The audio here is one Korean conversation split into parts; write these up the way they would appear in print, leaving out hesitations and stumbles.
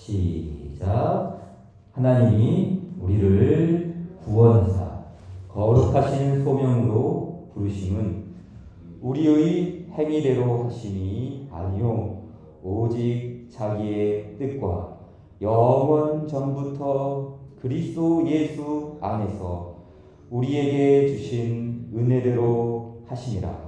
시작. 하나님이 우리를 구원하사 거룩하신 소명으로 부르심은 우리의 행위대로 하심이 아니요 오직 자기의 뜻과 영원 전부터 그리스도 예수 안에서 우리에게 주신 은혜대로 하심이라.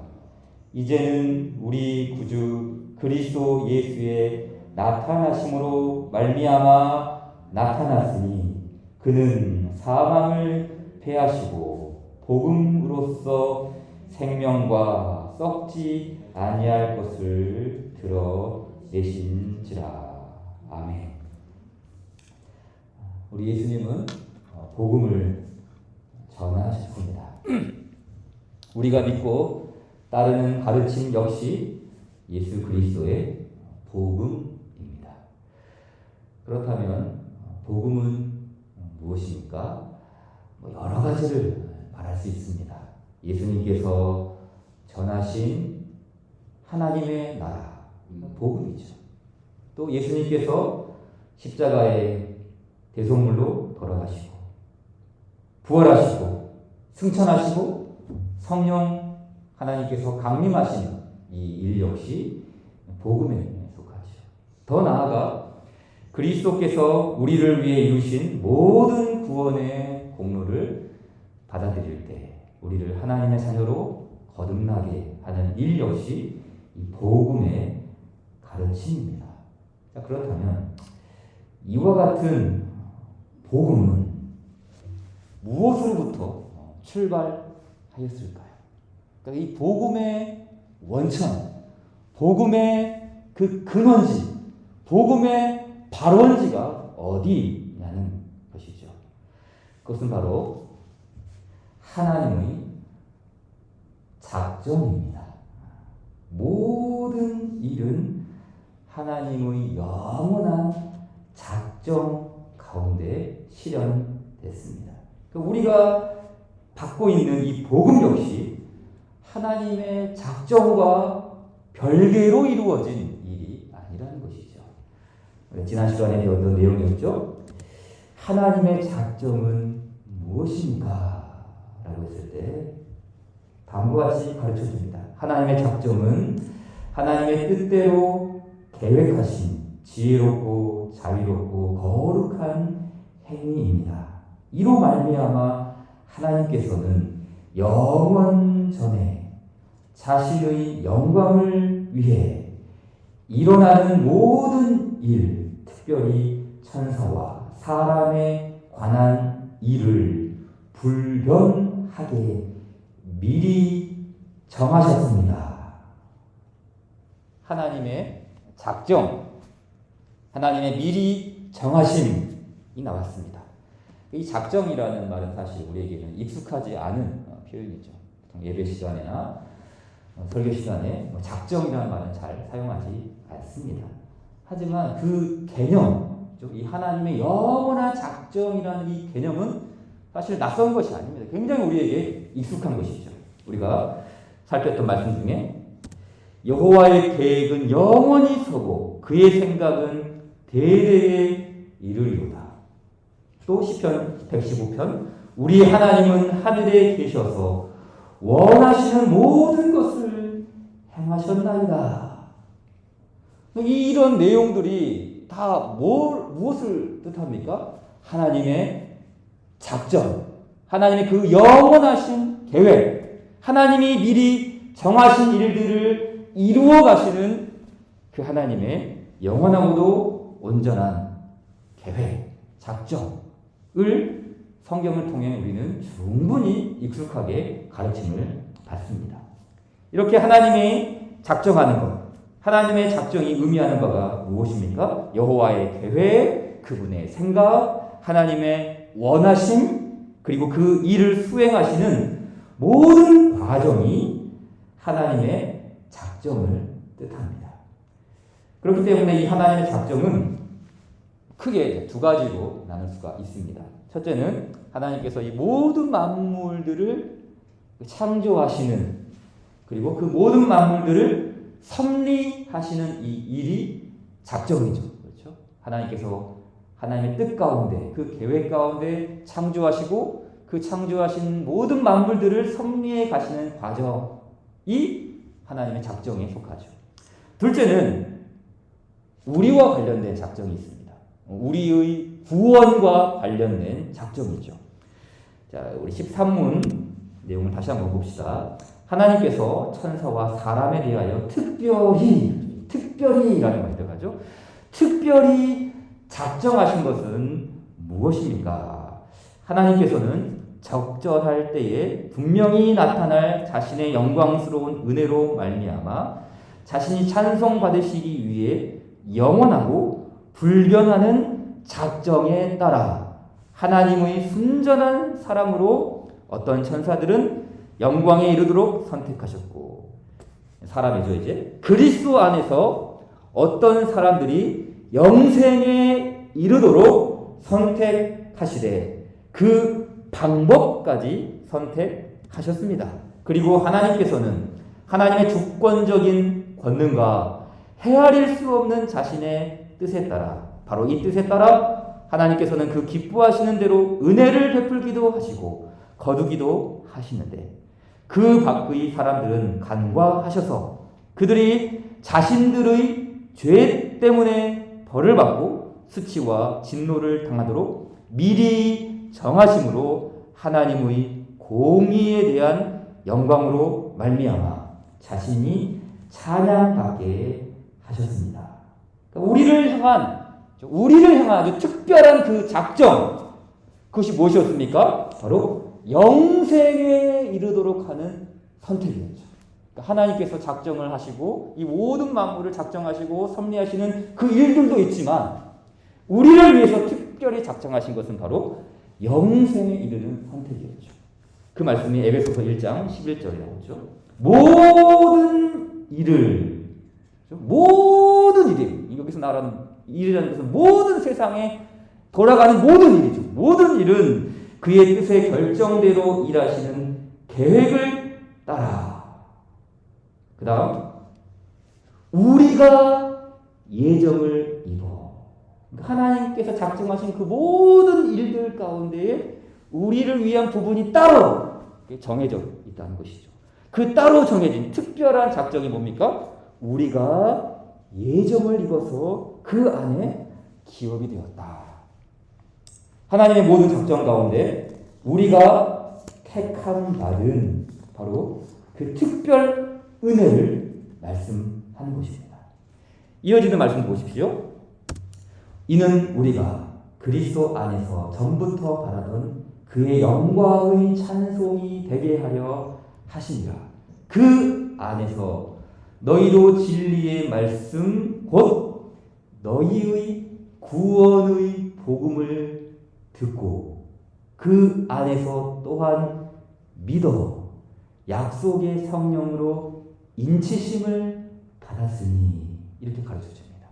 이제는 우리 구주 그리스도 예수의 나타나심으로 말미암아 나타났으니 그는 사망을 패하시고 복음으로써 생명과 썩지 아니할 것을 드러내신지라. 아멘. 우리 예수님은 복음을 전하셨습니다. 우리가 믿고 따르는 가르침 역시 예수 그리스도의 복음입니다. 그렇다면 복음은 무엇입니까? 여러 가지를 말할 수 있습니다. 예수님께서 전하신 하나님의 나라, 복음이죠. 또 예수님께서 십자가의 대속물로 돌아가시고 부활하시고 승천하시고 성령 하나님께서 강림하시는 이 일 역시 복음에 속하죠. 더 나아가 그리스도께서 우리를 위해 이루신 모든 구원의 공로를 받아들일 때 우리를 하나님의 자녀로 거듭나게 하는 일 역시 이 복음의 가르침입니다. 자, 그렇다면 이와 같은 복음은 무엇으로부터 출발하였을까요? 그러니까 이 복음의 원천, 복음의 그 근원지, 복음의 발원지가 어디냐는 것이죠. 그것은 바로 하나님의 작정입니다. 모든 일은 하나님의 영원한 작정 가운데 실현됐습니다. 우리가 받고 있는 이 복음 역시 하나님의 작정과 별개로 이루어진 일이 아니라는 것이죠. 지난 시간에 배웠던 내용이었죠. 하나님의 작정은 무엇인가? 라고 했을 때 다음과 같이 가르쳐 줍니다. 하나님의 작정은 하나님의 뜻대로 계획하신 지혜롭고 자유롭고 거룩한 행위입니다. 이로 말미암아 하나님께서는 영원 전에 자신의 영광을 위해 일어나는 모든 일, 특별히 천사와 사람에 관한 일을 불변하게 미리 정하셨습니다. 하나님의 작정, 하나님의 미리 정하심이 나왔습니다. 이 작정이라는 말은 사실 우리에게는 익숙하지 않은 표현이죠. 보통 예배 시간이나 설교 시간에 작정이라는 말은 잘 사용하지 않습니다. 하지만 그 개념, 이 하나님의 영원한 작정이라는 이 개념은 사실 낯선 것이 아닙니다. 굉장히 우리에게 익숙한 것이죠. 우리가 살폈던 말씀 중에 여호와의 계획은 영원히 서고 그의 생각은 대대에 이르리로다. 또 시편 115편 우리 하나님은 하늘에 계셔서 원하시는 모든 것을 행하셨나이다. 이런 내용들이 다 무엇을 뜻합니까? 하나님의 작정, 하나님의 그 영원하신 계획, 하나님이 미리 정하신 일들을 이루어 가시는 그 하나님의 영원하고도 온전한 계획, 작정을 성경을 통해 우리는 충분히 익숙하게 가르침을 받습니다. 이렇게 하나님이 작정하는 것, 하나님의 작정이 의미하는 바가 무엇입니까? 여호와의 계획, 그분의 생각, 하나님의 원하심, 그리고 그 일을 수행하시는 모든 과정이 하나님의 작정을 뜻합니다. 그렇기 때문에 이 하나님의 작정은 크게 두 가지로 나눌 수가 있습니다. 첫째는 하나님께서 이 모든 만물들을 창조하시는, 그리고 그 모든 만물들을 섭리하시는 이 일이 작정이죠. 그렇죠? 하나님께서 하나님의 뜻 가운데 그 계획 가운데 창조하시고 그 창조하신 모든 만물들을 섭리해 가시는 과정이 하나님의 작정에 속하죠. 둘째는 우리와 관련된 작정이 있습니다. 우리의 구원과 관련된 작정이죠. 자, 우리 13문 내용을 다시 한번 봅시다. 하나님께서 천사와 사람에 대하여 특별히라는 말이 들어가죠. 특별히 작정하신 것은 무엇입니까? 하나님께서는 적절할 때에 분명히 나타날 자신의 영광스러운 은혜로 말미암아 자신이 찬송받으시기 위해 영원하고 불변하는 작정에 따라 하나님의 순전한 사랑으로 어떤 천사들은 영광에 이르도록 선택하셨고, 사람이죠 이제, 그리스도 안에서 어떤 사람들이 영생에 이르도록 선택하시되 그 방법까지 선택하셨습니다. 그리고 하나님께서는 하나님의 주권적인 권능과 헤아릴 수 없는 자신의 뜻에 따라, 바로 이 뜻에 따라 하나님께서는 그 기뻐하시는 대로 은혜를 베풀기도 하시고 거두기도 하시는데, 그 밖의 사람들은 간과하셔서 그들이 자신들의 죄 때문에 벌을 받고 수치와 진노를 당하도록 미리 정하심으로 하나님의 공의에 대한 영광으로 말미암아 자신이 찬양받게 하셨습니다. 그러니까 우리를 향한 아주 특별한 그 작정, 그것이 무엇이었습니까? 바로 영생에 이르도록 하는 선택이었죠. 그러니까 하나님께서 작정을 하시고 이 모든 만물을 작정하시고 섭리하시는 그 일들도 있지만 우리를 위해서 특별히 작정하신 것은 바로 영생에 이르는 선택이었죠. 그 말씀이 에베소서 1장 11절에 나오죠. 모든 일을, 여기서 말하는 일이라는 것은 모든 세상에 돌아가는 모든 일이죠. 모든 일은 그의 뜻의 결정대로 일하시는 계획을 따라. 그 다음, 우리가 예정을 입어. 하나님께서 작정하신 그 모든 일들 가운데에 우리를 위한 부분이 따로 정해져 있다는 것이죠. 그 따로 정해진 특별한 작정이 뭡니까? 우리가 예정을 입어서 그 안에 기업이 되었다. 하나님의 모든 작정 가운데 우리가 택함 받은 바로 그 특별 은혜를 말씀하는 것입니다. 이어지는 말씀 보십시오. 이는 우리가 그리스도 안에서 전부터 바라던 그의 영광의 찬송이 되게 하려 하시니라. 그 안에서 너희도 진리의 말씀 곧 너희의 구원의 복음을 듣고 그 안에서 또한 믿어 약속의 성령으로 인치심을 받았으니, 이렇게 가르쳐 줍니다.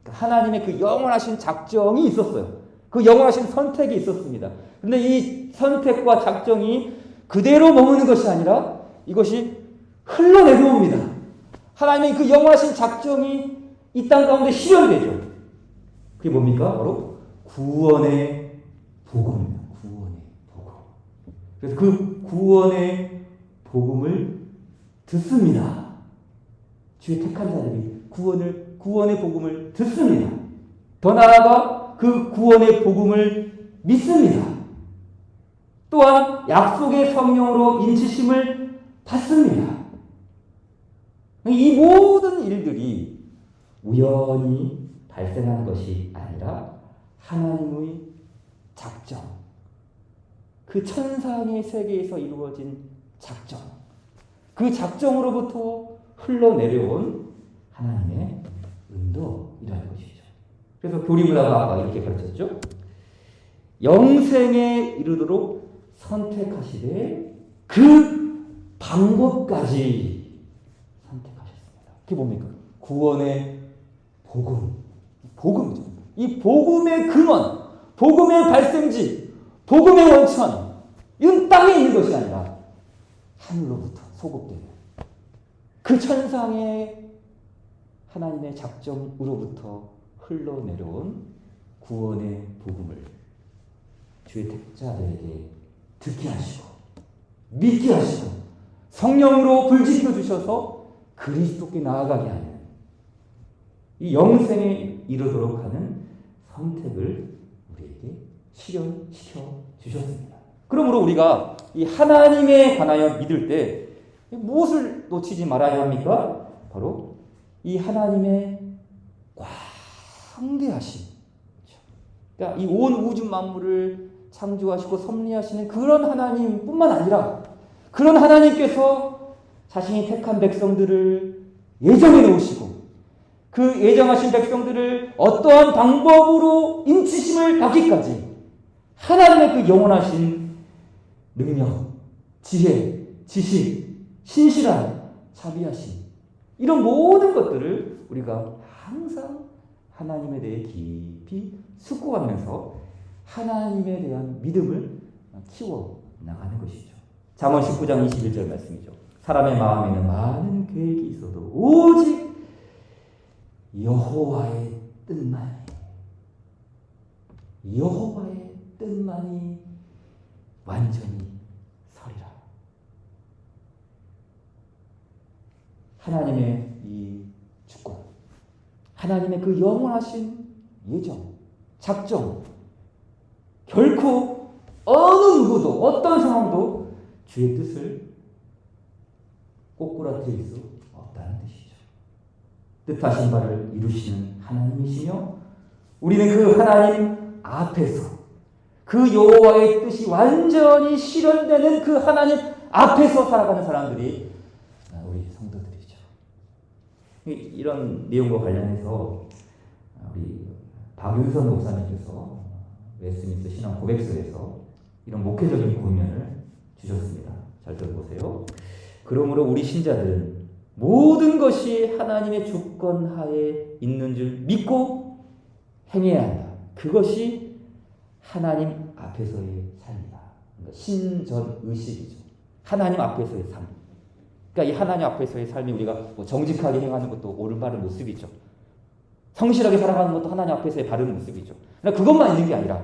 하나님의 그 영원하신 작정이 있었어요. 그 영원하신 선택이 있었습니다. 그런데 이 선택과 작정이 그대로 머무는 것이 아니라 이것이 흘러내려옵니다. 하나님의 그 영원하신 작정이 이 땅 가운데 실현되죠. 그게 뭡니까? 바로 구원의 복음입니다. 구원의 복음. 그래서 그 구원의 복음을 듣습니다. 주의 택한 자들이 구원의 복음을 듣습니다. 더 나아가 그 구원의 복음을 믿습니다. 또한 약속의 성령으로 인치심을 받습니다. 이 모든 일들이 우연히 발생한 것이 아니라 하나님의 작정, 그 천상의 세계에서 이루어진 작정, 그 작정으로부터 흘러내려온 하나님의 은도이라는 것이죠. 그래서 교리문화가 아까 이렇게 가르쳤죠. 영생에 이르도록 선택하시되 그 방법까지 선택하셨습니다. 그게 뭡니까? 구원의 복음이죠. 이 복음의 근원, 복음의 발생지, 복음의 원천, 이건 땅에 있는 것이 아니라 하늘로부터 소급되는 그 천상의 하나님의 작정으로부터 흘러내려온 구원의 복음을 주의 택자들에게 듣게 하시고 믿게 하시고 성령으로 불지켜 주셔서 그리스도께 나아가게 하는 이 영생에 이르도록 하는 선택을 우리에게 실현시켜 주셨습니다. 그러므로 우리가 이 하나님에 관하여 믿을 때 무엇을 놓치지 말아야 합니까? 바로 이 하나님의 광대하심. 그러니까 이 온 우주 만물을 창조하시고 섭리하시는 그런 하나님뿐만 아니라 그런 하나님께서 자신이 택한 백성들을 예정해 놓으시고 그 예정하신 백성들을 어떠한 방법으로 인치심을 받기까지 하나님의 그 영원하신 능력, 지혜, 지식, 신실한 자비하심 이런 모든 것들을 우리가 항상 하나님에 대해 깊이 숙고하면서 하나님에 대한 믿음을 키워 나가는 것이죠. 잠언 19장 21절 말씀이죠. 사람의 마음에는 많은 계획이 있어도 오직 여호와의 뜻만이 완전히 서리라. 하나님의 이 주권, 하나님의 그 영원하신 예정, 작정, 결코 어느 누구도 어떤 상황도 주의 뜻을 꼬꾸라뜨릴 수 없다는 뜻이죠. 뜻하신 바를 이루시는 하나님이시며 우리는 그 하나님 앞에서 그 여호와의 뜻이 완전히 실현되는 그 하나님 앞에서 살아가는 사람들이 우리 성도들이죠. 이런 내용과 관련해서 우리 박윤선 목사님께서 웨스트민스터 신앙 고백서에서 이런 목회적인 고면을 주셨습니다. 잘 들어보세요. 그러므로 우리 신자들은 모든 것이 하나님의 주권 하에 있는 줄 믿고 행해야 한다. 그것이 하나님 앞에서의 삶이다. 그러니까 신전의식이죠. 하나님 앞에서의 삶. 그러니까 이 하나님 앞에서의 삶이 우리가 뭐 정직하게 행하는 것도 옳은 바른 모습이죠. 성실하게 살아가는 것도 하나님 앞에서의 바른 모습이죠. 그러나 그것만 있는 게 아니라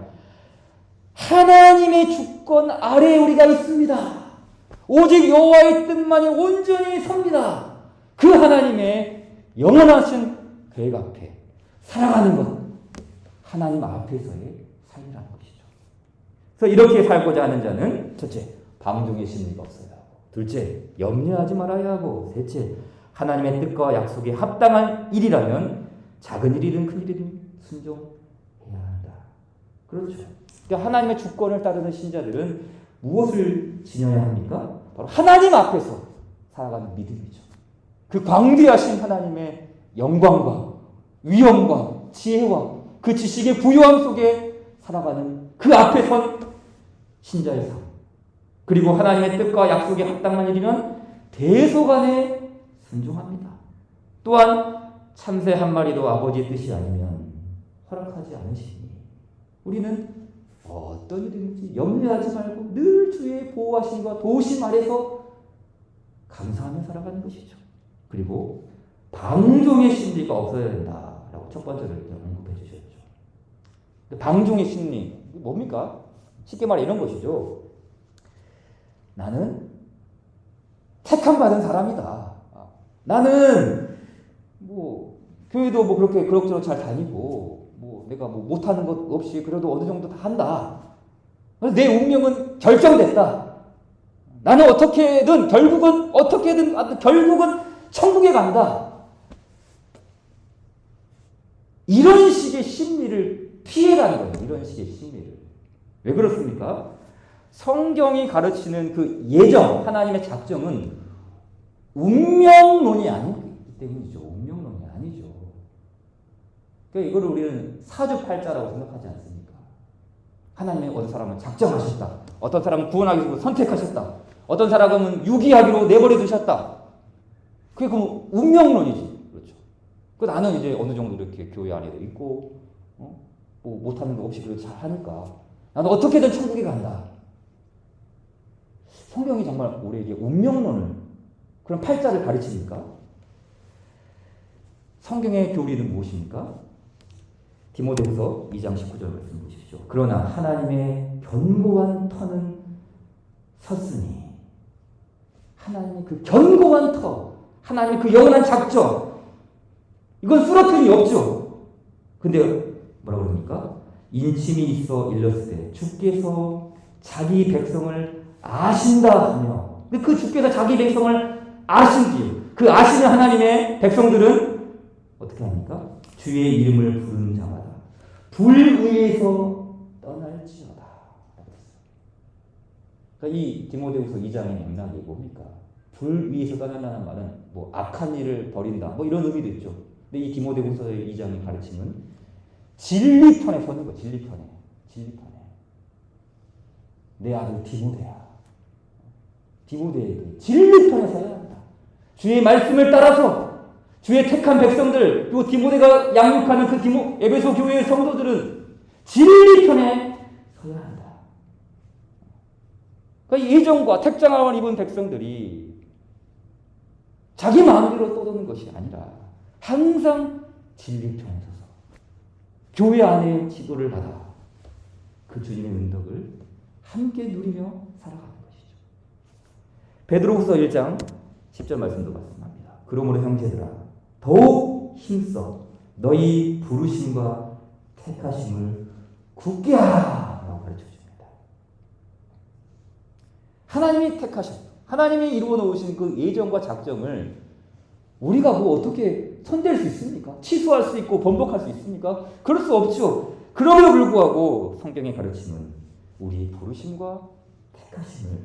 하나님의 주권 아래에 우리가 있습니다. 오직 여호와의 뜻만이 온전히 섭니다. 그 하나님의 영원하신 계획 앞에 살아가는 것, 하나님 앞에서의 삶이라는 것이죠. 그래서 이렇게 살고자 하는 자는 첫째, 방종의 심리가 없어야 하고, 둘째, 염려하지 말아야 하고, 셋째, 하나님의 뜻과 약속에 합당한 일이라면 작은 일이든 큰 일이든 순종해야 한다. 그렇죠. 그러니까 하나님의 주권을 따르는 신자들은 무엇을 지녀야 합니까? 바로 하나님 앞에서 살아가는 믿음이죠. 그 광대하신 하나님의 영광과 위엄과 지혜와 그 지식의 부요함 속에 살아가는 그 앞에 선 신자의 삶. 그리고 하나님의 뜻과 약속에 합당한 일이면 대소간에 순종합니다. 또한 참새 한 마리도 아버지의 뜻이 아니면 허락하지 않으시니 우리는 어떤 일인지 염려하지 말고 늘 주의 보호하심과 도우심 아래서 감사하며 살아가는 것이죠. 그리고 방종의 심리가 없어야 된다라고 첫 번째로 언급해 주셨죠. 방종의 심리 뭡니까? 쉽게 말해 이런 것이죠. 나는 택함 받은 사람이다. 나는 뭐 교회도 뭐 그렇게 그럭저럭 잘 다니고 뭐 내가 뭐 못하는 것 없이 그래도 어느 정도 다 한다. 내 운명은 결정됐다. 나는 어떻게든 결국은 천국에 간다. 이런 식의 심리를 피해가는 거예요. 이런 식의 심리를. 왜 그렇습니까? 성경이 가르치는 그 예정, 하나님의 작정은 운명론이 아니기 때문이죠. 운명론이 아니죠. 그러니까 이거를 우리는 사주팔자라고 생각하지 않습니까? 하나님의 어떤 사람은 작정하셨다. 어떤 사람은 구원하기 위해서 선택하셨다. 어떤 사람은 유기하기로 내버려 두셨다. 그게 그 운명론이지. 그렇죠. 그 나는 이제 어느 정도 이렇게 교회 안에도 있고, 뭐 못하는 거 없이 그래도 잘 하니까 나는 어떻게든 천국에 간다. 성경이 정말 우리에게 운명론을 그런 팔자를 가르칩니까? 성경의 교리는 무엇입니까? 디모데후서 2장 19절 말씀 보십시오. 그러나 하나님의 견고한 터는 섰으니, 하나님의 그 견고한 터, 하나님의 그 영원한 작정, 이건 쓰러트림이 없죠. 근데 뭐라고 그럽니까? 인침이 있어 일렀으되 주께서 자기 백성을 아신다 하며, 근데 그 주께서 자기 백성을 아신지요. 그 아시는 하나님의 백성들은 어떻게 합니까? 주의 이름을 부르는 자마다 불의에서 떠날지어다. 그러니까 이 디모데후서 2장의 맥락이 뭡니까? 불의에서 떠난다는 말은 뭐 악한 일을 벌인다, 뭐 이런 의미도 있죠. 근데 이 디모데후서의 2장의 가르침은 진리편에 서는 거, 진리편에. 내 아들 디모데에게 진리편에 서야 한다. 주의 말씀을 따라서 주의 택한 백성들, 또 디모데가 양육하는 그 에베소 교회의 성도들은 진리편에 서야 한다. 그러니까 예정과 택장함을 입은 백성들이 자기 마음대로 떠도는 것이 아니라 항상 진리편에 서서 교회 안에 지도를 받아 그 주님의 은덕을 함께 누리며 살아가는 것이죠. 베드로후서 1장 10절 말씀도 말씀합니다. 그러므로 형제들아 더욱 힘써 너희 부르심과 택하심을 굳게 하라 라고 가르쳐줍니다. 하나님이 택하셨고 하나님이 이루어 놓으신 그 예정과 작정을 우리가 뭐 어떻게 손댈 수 있습니까? 취소할 수 있고 번복할 수 있습니까? 그럴 수 없죠. 그럼에도 불구하고 성경의 가르침은 우리의 부르심과 택하심을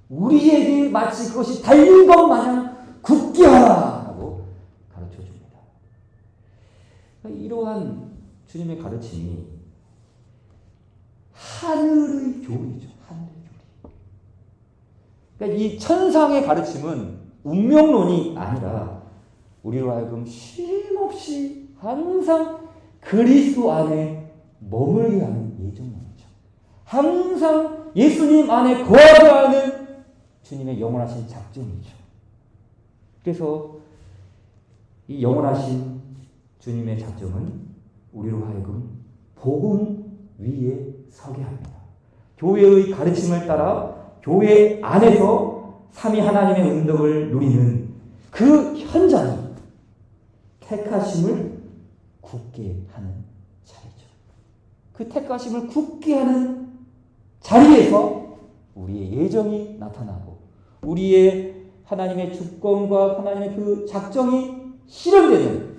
우리에게 마치 그것이 달린 것 마냥 굳게 하라고 가르쳐줍니다. 이러한 주님의 가르침이 하늘의 교리죠. 하늘의 교리. 그러니까 이 천상의 가르침은 운명론이 아니라 우리로 하여금 쉼없이 항상 그리스도 안에 머물게 하는 예정론이죠. 항상 예수님 안에 거하게 하는 주님의 영원하신 작정이죠. 그래서 이 영원하신 주님의 작정은 우리로 하여금 복음 위에 서게 합니다. 교회의 가르침을 따라 교회 안에서 삼위 하나님의 은덕을 누리는 그 현장이 택하심을 굳게 하는 자리죠. 그 택하심을 굳게 하는 자리에서 우리의 예정이 나타나고 우리의 하나님의 주권과 하나님의 그 작정이 실현되는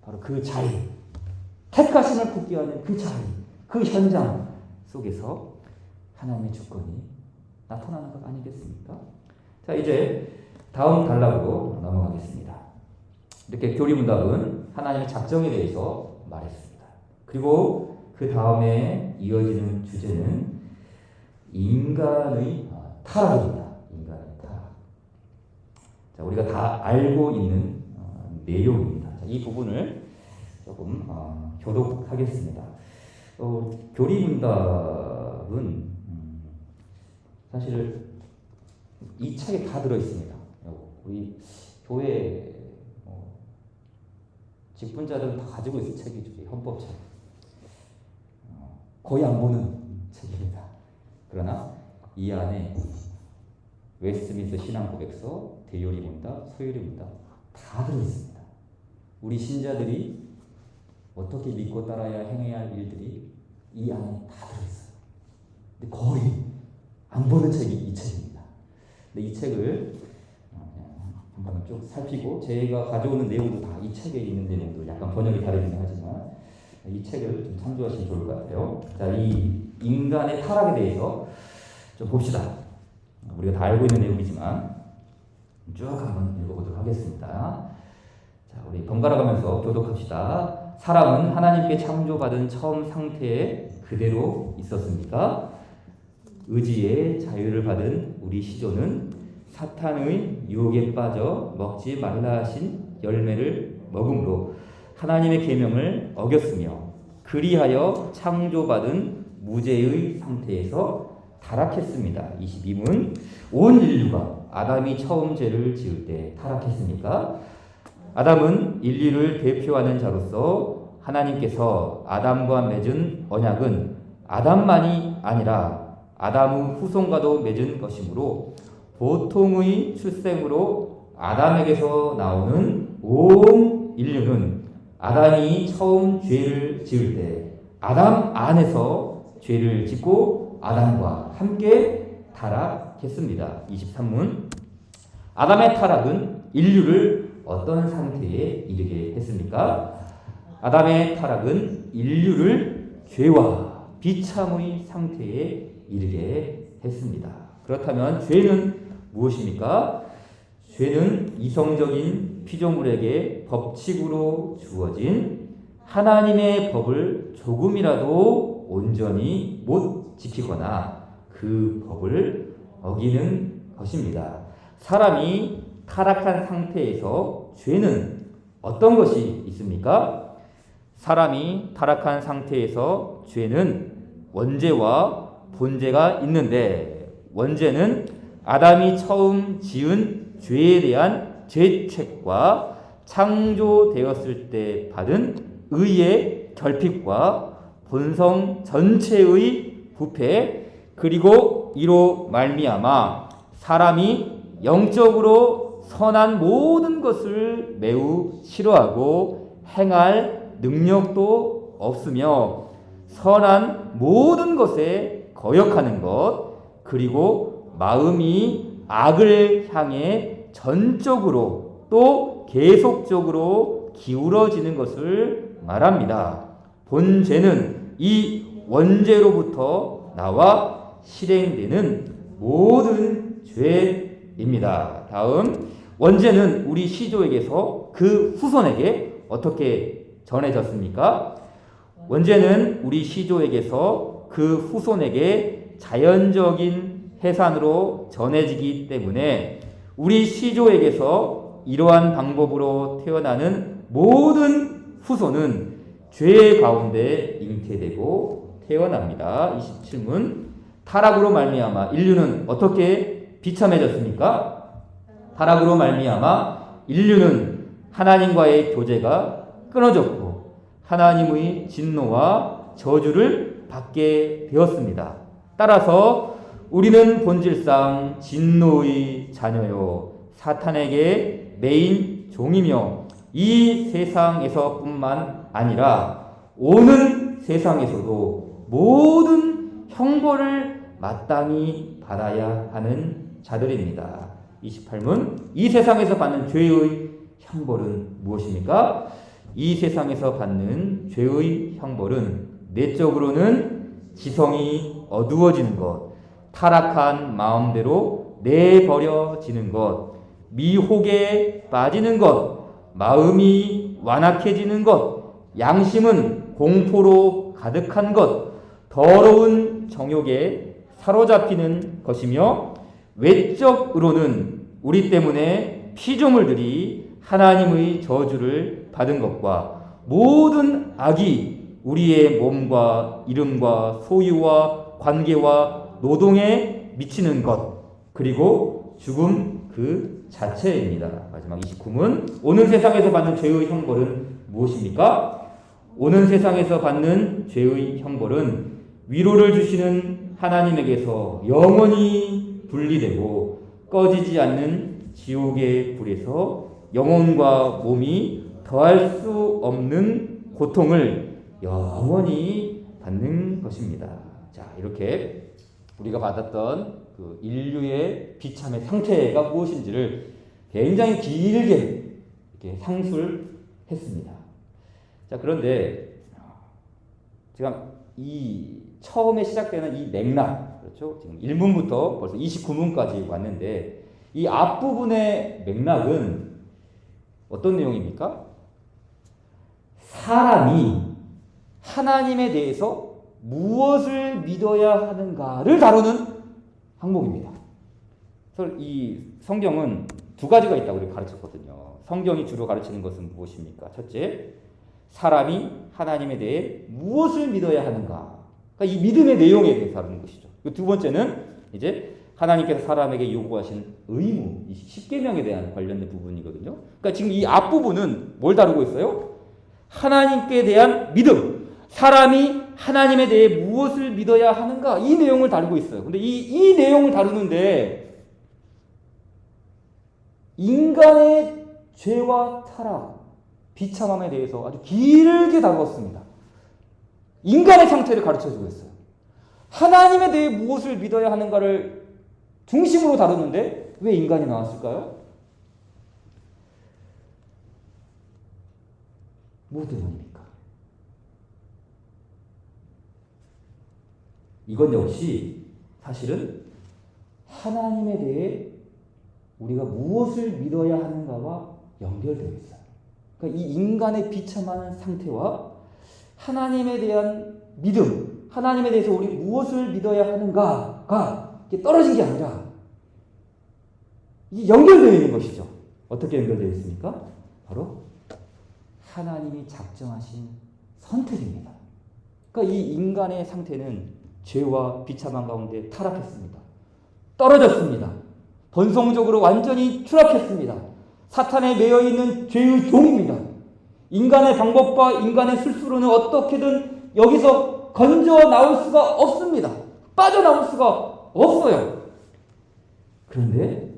바로 그 자리, 택하심을 굳게 하는 그 자리, 그 현장 속에서 하나님의 주권이 나타나는 것 아니겠습니까? 자, 이제 다음 단락으로 넘어가겠습니다. 이렇게 교리문답은 하나님의 작정에 대해서 말했습니다. 그리고 그 다음에 이어지는 주제는 인간의 타락입니다. 인간의 타락. 자, 우리가 다 알고 있는 내용입니다. 자, 이 부분을 조금 교독하겠습니다. 교리문답은 사실 이 책에 다 들어 있습니다. 우리 교회 직분자들은 다 가지고 있을 책이죠. 헌법책. 거의 안 보는 책입니다. 그러나 이 안에 웨스트민스터 신앙고백서, 대요리문답, 소요리문답 다 들어 있습니다. 우리 신자들이 어떻게 믿고 따라야 행해야 할 일들이 이 안에 다 들어 있어요. 근데 거의 안 보는 책이 이 책입니다. 근데 이 책을 한번 쭉 살피고 제가 가져오는 내용도 다 이 책에 있는 내용도 약간 번역이 다르긴 하지만 이 책을 좀 참조하시면 좋을 것 같아요. 자, 이 인간의 타락에 대해서 좀 봅시다. 우리가 다 알고 있는 내용이지만 쭉 한번 읽어보도록 하겠습니다. 자, 우리 번갈아 가면서 교독합시다. 사람은 하나님께 창조받은 처음 상태에 그대로 있었습니까? 의지의 자유를 받은 우리 시조는 사탄의 유혹에 빠져 먹지 말라 하신 열매를 먹음으로 하나님의 계명을 어겼으며 그리하여 창조받은 무죄의 상태에서 타락했습니다. 22문 온 인류가 아담이 처음 죄를 지을 때 타락했습니까? 아담은 인류를 대표하는 자로서 하나님께서 아담과 맺은 언약은 아담만이 아니라 아담의 후손과도 맺은 것이므로 보통의 출생으로 아담에게서 나오는 온 인류는 아담이 처음 죄를 지을 때 아담 안에서 죄를 짓고 아담과 함께 타락했습니다. 23문 아담의 타락은 인류를 어떤 상태에 이르게 했습니까? 아담의 타락은 인류를 죄와 비참의 상태에 이르게 했습니다. 그렇다면 죄는 무엇입니까? 죄는 이성적인 피조물에게 법칙으로 주어진 하나님의 법을 조금이라도 온전히 못 지키거나 그 법을 어기는 것입니다. 사람이 타락한 상태에서 죄는 어떤 것이 있습니까? 사람이 타락한 상태에서 죄는 원죄와 본죄가 있는데 원죄는 아담이 처음 지은 죄에 대한 죄책과 창조되었을 때 받은 의의 결핍과 본성 전체의 부패 그리고 이로 말미암아 사람이 영적으로 선한 모든 것을 매우 싫어하고 행할 능력도 없으며 선한 모든 것에 거역하는 것 그리고 마음이 악을 향해 전적으로 또 계속적으로 기울어지는 것을 말합니다. 본죄는 이 원죄로부터 나와 실행되는 모든 죄입니다. 다음 원죄는 우리 시조에게서 그 후손에게 어떻게 전해졌습니까? 원죄는 우리 시조에게서 그 후손에게 자연적인 해산으로 전해지기 때문에 우리 시조에게서 이러한 방법으로 태어나는 모든 후손은 죄 가운데 잉태되고 태어납니다. 27문 타락으로 말미암아 인류는 어떻게 비참해졌습니까? 타락으로 말미암아 인류는 하나님과의 교제가 끊어졌고 하나님의 진노와 저주를 받게 되었습니다. 따라서 우리는 본질상 진노의 자녀요 사탄에게 매인 종이며 이 세상에서뿐만 아니라 오는 세상에서도 모든 형벌을 마땅히 받아야 하는 자들입니다. 28문 이 세상에서 받는 죄의 형벌은 무엇입니까? 이 세상에서 받는 죄의 형벌은 내적으로는 지성이 어두워지는 것, 타락한 마음대로 내버려지는 것, 미혹에 빠지는 것, 마음이 완악해지는 것, 양심은 공포로 가득한 것, 더러운 정욕에 사로잡히는 것이며 외적으로는 우리 때문에 피조물들이 하나님의 저주를 받은 것과 모든 악이 우리의 몸과 이름과 소유와 관계와 노동에 미치는 것 그리고 죽음 그 자체입니다. 마지막 29문 오는 세상에서 받는 죄의 형벌은 무엇입니까? 오는 세상에서 받는 죄의 형벌은 위로를 주시는 하나님에게서 영원히 분리되고 꺼지지 않는 지옥의 불에서 영혼과 몸이 더할 수 없는 고통을 영원히 받는 것입니다. 자, 이렇게 우리가 받았던 그 인류의 비참의 상태가 무엇인지를 굉장히 길게 이렇게 상술했습니다. 자, 그런데 제가 이 처음에 시작되는 이 맥락, 그렇죠? 지금 1문부터 벌써 29문까지 왔는데 이 앞부분의 맥락은 어떤 내용입니까? 사람이 하나님에 대해서 무엇을 믿어야 하는가를 다루는 항목입니다. 그래서 이 성경은 두 가지가 있다고 우리 가르쳤거든요. 성경이 주로 가르치는 것은 무엇입니까? 첫째, 사람이 하나님에 대해 무엇을 믿어야 하는가. 그러니까 이 믿음의 내용에 대해서 다루는 것이죠. 두 번째는 이제 하나님께서 사람에게 요구하신 의무, 이 십계명에 대한 관련된 부분이거든요. 그러니까 지금 이 앞부분은 뭘 다루고 있어요? 하나님께 대한 믿음, 사람이 하나님에 대해 무엇을 믿어야 하는가, 이 내용을 다루고 있어요. 근데 이 내용을 다루는데 인간의 죄와 타락, 비참함에 대해서 아주 길게 다루었습니다. 인간의 상태를 가르쳐주고 있어요. 하나님에 대해 무엇을 믿어야 하는가를 중심으로 다루는데 왜 인간이 나왔을까요? 뭐 때문입니까? 이건 역시 사실은 하나님에 대해 우리가 무엇을 믿어야 하는가와 연결되어 있어요. 그러니까 이 인간의 비참한 상태와 하나님에 대한 믿음, 하나님에 대해서 우리 무엇을 믿어야 하는가가 떨어진 게 아니라 이게 연결되어 있는 것이죠. 어떻게 연결되어 있습니까? 바로 하나님이 작정하신 선택입니다. 그러니까 이 인간의 상태는 죄와 비참한 가운데 타락했습니다. 떨어졌습니다. 본성적으로 완전히 추락했습니다. 사탄에 매여있는 죄의 종입니다. 인간의 방법과 인간의 실수로는 어떻게든 여기서 건져 나올 수가 없습니다. 빠져나올 수가 없어요. 그런데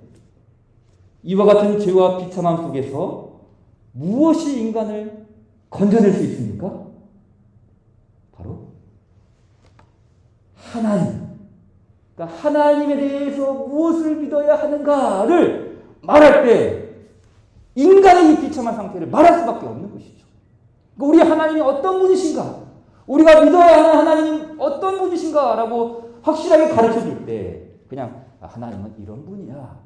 이와 같은 죄와 비참함 속에서 무엇이 인간을 건져낼 수 있습니까? 바로 하나님. 그러니까 하나님에 대해서 무엇을 믿어야 하는가를 말할 때 인간의 이 비참한 상태를 말할 수밖에 없는 것이죠. 그러니까 우리 하나님이 어떤 분이신가? 우리가 믿어야 하는 하나님이 어떤 분이신가? 라고 확실하게 가르쳐 줄 때 그냥 하나님은 이런 분이야.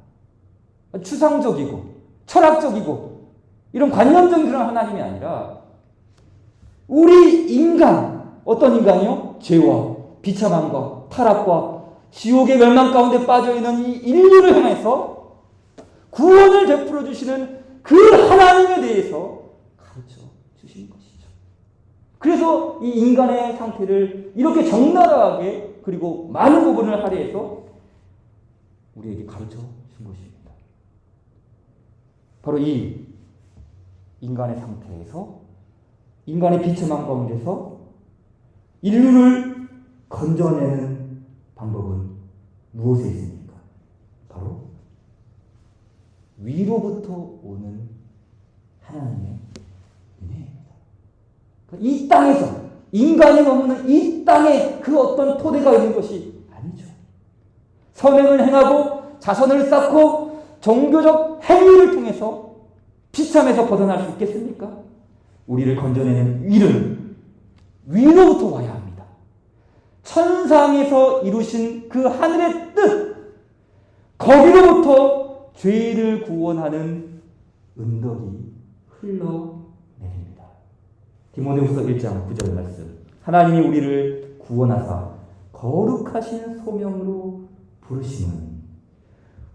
추상적이고 철학적이고 이런 관념적인 그런 하나님이 아니라 우리 인간, 어떤 인간이요? 죄와 비참함과 타락과 지옥의 멸망 가운데 빠져있는 이 인류를 향해서 구원을 베풀어 주시는 그 하나님에 대해서 가르쳐 주시는 것이죠. 그래서 이 인간의 상태를 이렇게 적나라하게 그리고 많은 부분을 할애해서 우리에게 가르쳐 준 것입니다. 바로 이 인간의 상태에서 인간의 비참함 가운데서 인류를 건져내는 방법은 무엇에 있습니까? 바로 위로부터 오는 하나님의 은혜입니다. 이 땅에서 인간이 머무는 이 땅에 그 어떤 토대가 있는 것이 아니죠. 선행을 행하고 자선을 쌓고 종교적 행위를 통해서 비참에서 벗어날 수 있겠습니까? 우리를 건져내는 위는 위로부터 와야 합니다. 천상에서 이루신 그 하늘의 뜻, 거기로부터 죄인을 구원하는 은덕이 흘러내립니다. 디모데후서 1장 9절 말씀. 하나님이 우리를 구원하사 거룩하신 소명으로 부르심은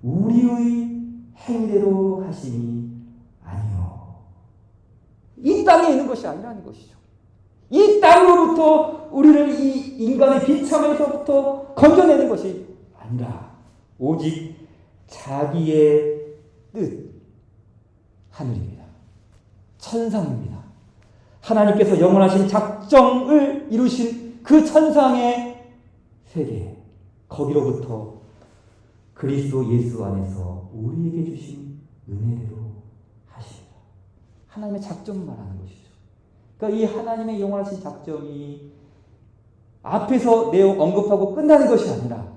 우리의 행위대로 하심이 아니요. 이 땅에 있는 것이 아니라는 것이죠. 이 땅으로부터 우리를 이 인간의 비참에서부터 건져내는 것이 아니라 오직 자기의 뜻, 하늘입니다. 천상입니다. 하나님께서 영원하신 작정을 이루신 그 천상의 세계, 거기로부터 그리스도 예수 안에서 우리에게 주신 은혜대로 하십니다. 하나님의 작정을 말하는 것이죠. 그러니까 이 하나님의 영원하신 작정이 앞에서 내용 언급하고 끝나는 것이 아니라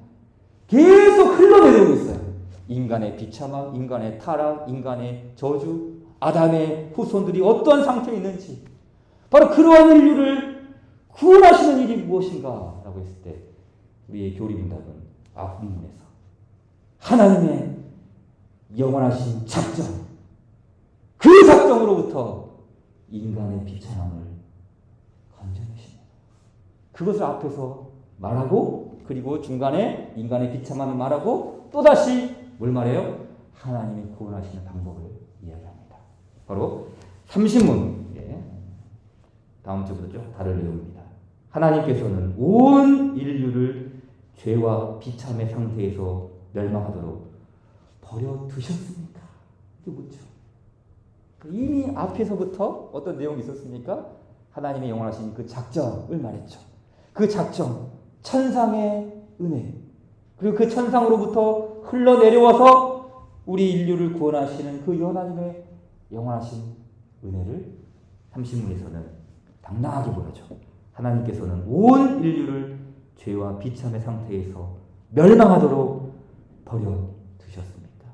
계속 흘러내리고 있어요. 인간의 비참함, 인간의 타락, 인간의 저주, 아담의 후손들이 어떤 상태에 있는지, 바로 그러한 인류를 구원하시는 일이 무엇인가? 라고 했을 때 우리의 교리문답은 앞문에서 하나님의 영원하신 작정, 그 작정으로부터 인간의 비참함을 건져내십니다. 그것을 앞에서 말하고 그리고 중간에 인간의 비참함을 말하고 또다시 뭘 말해요? 하나님이 구원하시는 방법을 이야기합니다. 바로 30문, 다음 주부터 좀 다른 내용입니다. 하나님께서는 온 인류를 죄와 비참의 상태에서 멸망하도록 버려두셨습니까? 이게 묻죠. 이미 앞에서부터 어떤 내용이 있었습니까? 하나님의 영원하신 그 작정을 말했죠. 그 작정, 천상의 은혜, 그리고 그 천상으로부터 흘러내려와서 우리 인류를 구원하시는 그 하나님의 영원하신 은혜를 30문에서는 당당하게 보여줘. 하나님께서는 온 인류를 죄와 비참의 상태에서 멸망하도록 버려두셨습니다.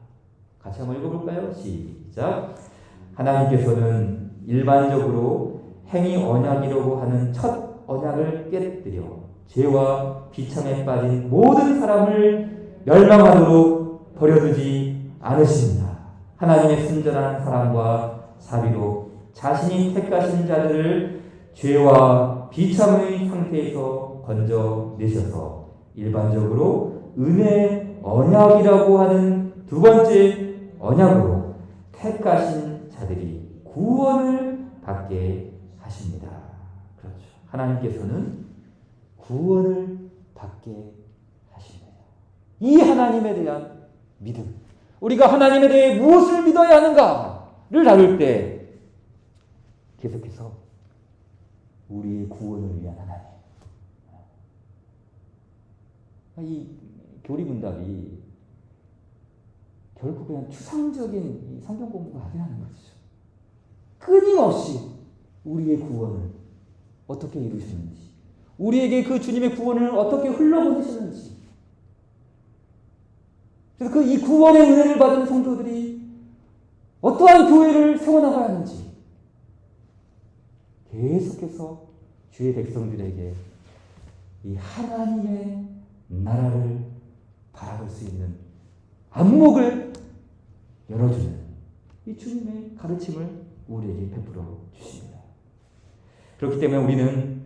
같이 한번 읽어볼까요? 시작. 하나님께서는 일반적으로 행위 언약이라고 하는 첫 언약을 깨뜨려 죄와 비참에 빠진 모든 사람을 멸망하도록 버려두지 않으십니다. 하나님의 순전한 사랑과 자비로 자신이 택하신 자들을 죄와 비참의 상태에서 건져내셔서 일반적으로 은혜 언약이라고 하는 두 번째 언약으로 택하신 자들이 구원을 받게 하십니다. 그렇죠. 하나님께서는 구원을 받게 하십니다. 이 하나님에 대한 믿음, 우리가 하나님에 대해 무엇을 믿어야 하는가를 다룰 때 계속해서 우리의 구원을 위한 하나님, 이 교리문답이 결국 그냥 추상적인 성경 공부가 아니라는 것이죠. 끊임없이 우리의 구원을 어떻게 이루시는지, 우리에게 그 주님의 구원을 어떻게 흘러보내시는지, 그래서 그 이 구원의 은혜를 받은 성도들이 어떠한 교회를 세워나가야 하는지 계속해서 주의 백성들에게 이 하나님의 나라를 바라볼 수 있는 안목을 열어주는 이 주님의 가르침을 우리에게 베풀어 주십니다. 그렇기 때문에 우리는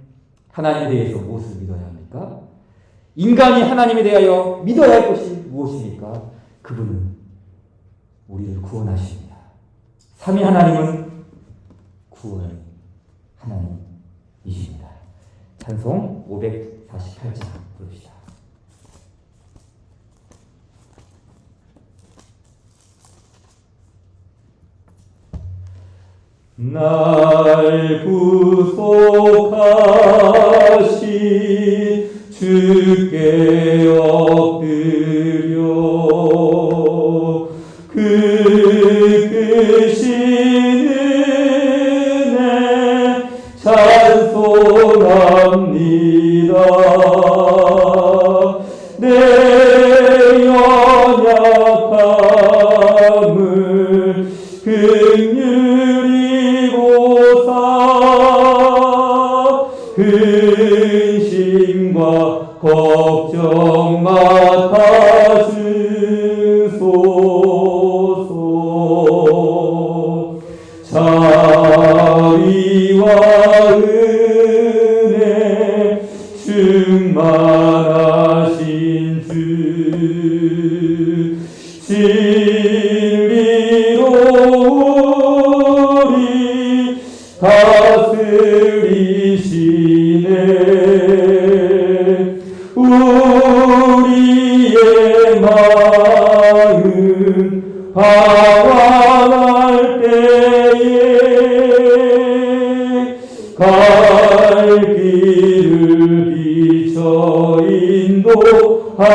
하나님에 대해서 무엇을 믿어야 합니까? 인간이 하나님에 대하여 믿어야 할 것이 무엇입니까? 그분은 우리를 구원하십니다. 삼위 하나님은 구원의 하나님이십니다. 찬송 548장 부릅시다. 날 구속하시 주께 엎드려 그 크신 은혜 찬송합니다. 내 연약함을 긍휼히 보사 근심과 걱정 맡아주소서. 자비와 은혜 충만하신 주 진리로 우리 다스리시네. 우리의 마음 방황할 때에 갈 길을 비춰 인도하소서.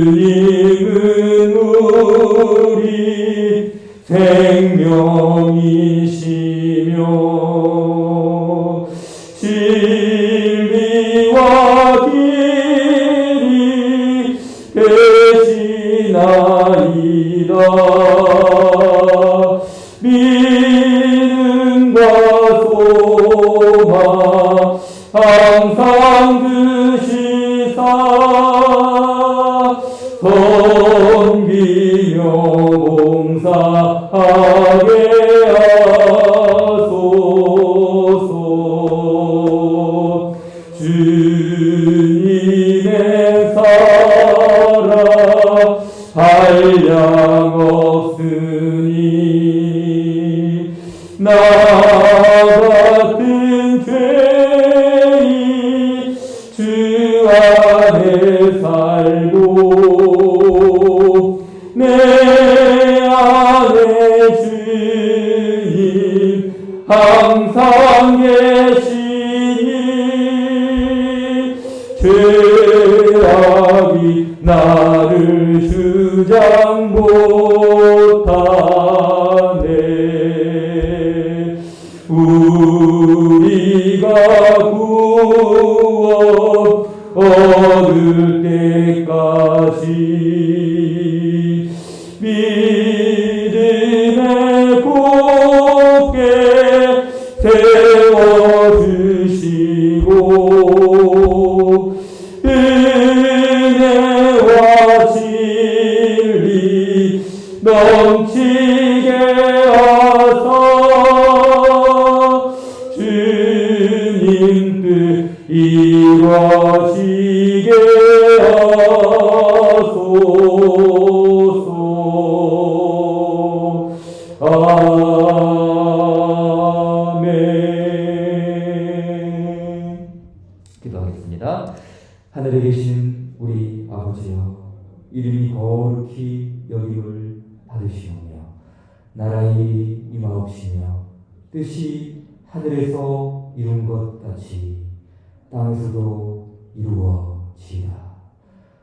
주님은 우리 생명이시며 진리와 길이 되시나이다. 믿음과 소망 항상 주시사 섬기며 봉사하게 하소서. 주님의 사랑 한량 없으니 나 같은 죄인 주 안에 살고 항상 계시니 죄악이 나를 주장 못하네. 우리가 구원 얻을 때까지 믿음에 굳게 세워주시고 은혜와 진리 넘치게 하사 주님 뜻 이루어지게 하소서. 아멘. 기도하겠습니다. 하늘에 계신 우리 아버지여, 이름이 거룩히 여김을 받으시오며 나라의 임하옵시며 뜻이 하늘에서 이룬 것 같이 땅에서도 이루어지이다.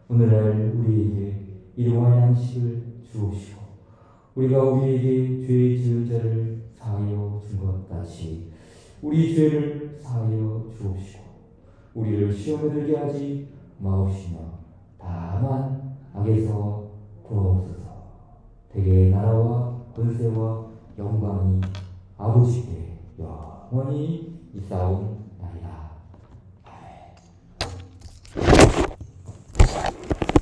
오늘날 우리에게 일용할 양식을 주옵시고 우리가 우리에게 죄 지은 자를 사하여 준 것 같이 우리 죄를 사하여 주옵시고 우리를 시험에 들게 하지 마옵시며 다만 악에서 구하옵소서. 대개 나라와 권세와 영광이 아버지께 영원히 있사옵나이다.